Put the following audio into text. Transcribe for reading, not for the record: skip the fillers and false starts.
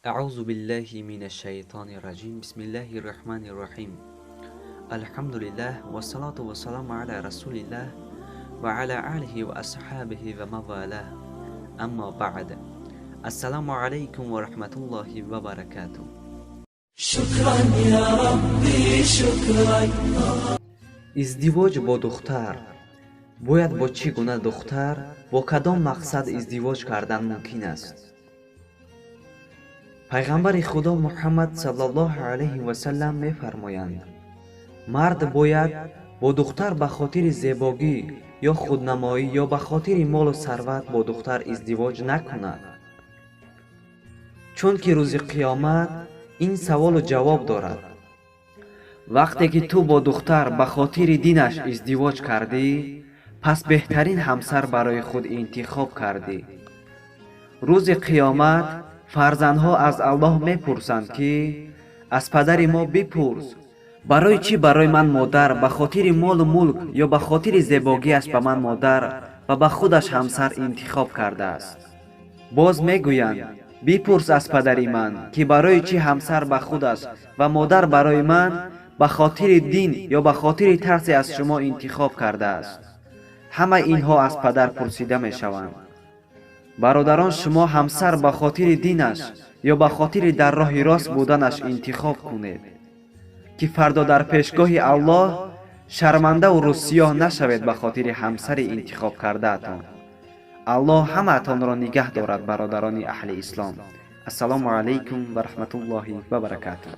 أعوذ بالله من الشيطان الرجيم بسم الله الرحمن الرحيم الحمد لله والصلاة والسلام على رسول الله وعلى آله وأصحابه ومن والاه أما بعد السلام عليكم ورحمة الله وبركاته. شكرا يا ربي شكرا. ازدواج با دختر باید با چی گونه دختر با کدام مقصد ازدواج کردن ممکن است؟ پیغمبر خدا محمد صلی الله علیه و سلم می‌فرمایند مرد باید با دختر به خاطر زیبایی یا خودنمایی یا به خاطر مال و ثروت با دختر ازدواج نکند، چون که روز قیامت این سوال و جواب دارد. وقتی که تو با دختر به خاطر دینش ازدواج کردی، پس بهترین همسر برای خود انتخاب کردی. روز قیامت فرزندها از الله میپرسند که از پدر ما بپرس برای چی برای من مادر به خاطر مال و ملک یا به خاطر زیباییش به من مادر و به خودش همسر انتخاب کرده است؟ باز میگویند بپرس از پدر من که برای چی همسر به خودش و مادر برای من به خاطر دین یا به خاطر ترس از شما انتخاب کرده است. همه اینها از پدر پرسیده می شوند. برادران، شما همسر به خاطر دینش یا به خاطر در راه راست بودنش انتخاب کنید که فردا در پیشگاه الله شرمنده و رسوا نشوید به خاطر همسر انتخاب کرده اتان. الله همه تان را نگه دارد. برادران اهل اسلام، السلام علیکم و رحمت الله و برکاته.